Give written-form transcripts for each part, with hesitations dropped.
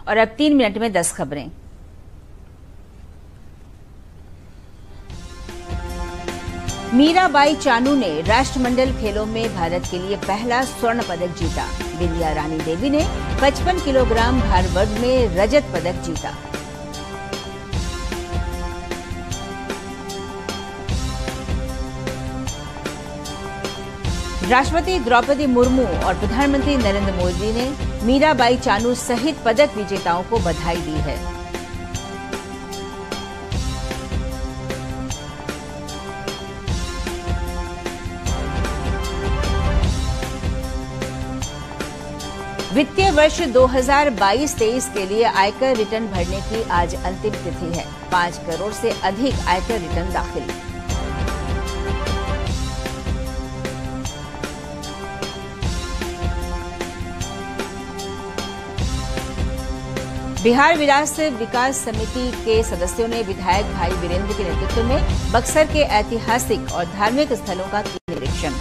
और अब 3 मिनट में 10 खबरें। मीराबाई चानू ने राष्ट्रमंडल खेलों में भारत के लिए पहला स्वर्ण पदक जीता। बिंदिया रानी देवी ने 55 किलोग्राम भार वर्ग में रजत पदक जीता। राष्ट्रपति द्रौपदी मुर्मू और प्रधानमंत्री नरेंद्र मोदी ने मीराबाई चानू सहित पदक विजेताओं को बधाई दी है। वित्तीय वर्ष 2022-23 के लिए आयकर रिटर्न भरने की आज अंतिम तिथि है। 5 करोड़ से अधिक आयकर रिटर्न दाखिल। बिहार विरासत विकास समिति के सदस्यों ने विधायक भाई वीरेंद्र के नेतृत्व में बक्सर के ऐतिहासिक और धार्मिक स्थलों का किया निरीक्षण।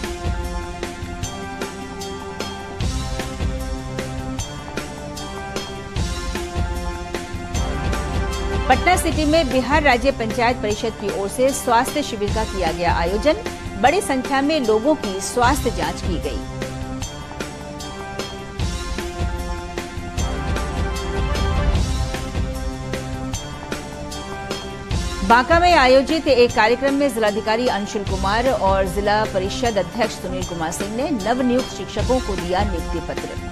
पटना सिटी में बिहार राज्य पंचायत परिषद की ओर से स्वास्थ्य शिविर का किया गया आयोजन। बड़ी संख्या में लोगों की स्वास्थ्य जांच की गई। बांका में आयोजित एक कार्यक्रम में जिलाधिकारी अंशुल कुमार और जिला परिषद अध्यक्ष सुनील कुमार सिंह ने नवनियुक्त शिक्षकों को दिया नियुक्ति पत्र।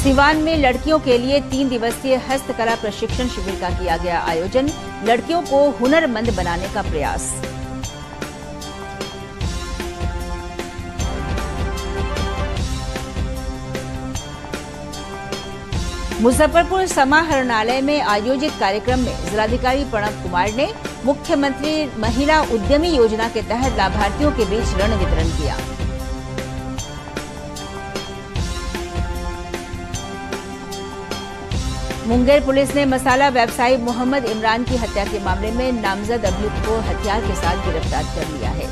सिवान में लड़कियों के लिए 3 दिवसीय हस्तकला प्रशिक्षण शिविर का किया गया आयोजन। लड़कियों को हुनरमंद बनाने का प्रयास। मुजफ्फरपुर समाहरणालय में आयोजित कार्यक्रम में जिलाधिकारी प्रणव कुमार ने मुख्यमंत्री महिला उद्यमी योजना के तहत लाभार्थियों के बीच ऋण वितरण किया। मुंगेर पुलिस ने मसाला व्यवसायी मोहम्मद इमरान की हत्या के मामले में नामजद अभियुक्त को हथियार के साथ गिरफ्तार कर लिया है।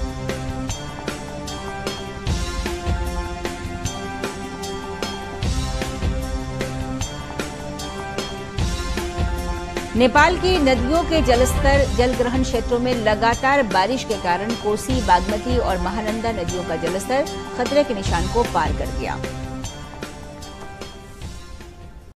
नेपाल की नदियों के जलस्तर जलग्रहण क्षेत्रों में लगातार बारिश के कारण कोसी, बागमती और महानंदा नदियों का जलस्तर खतरे के निशान को पार कर गया।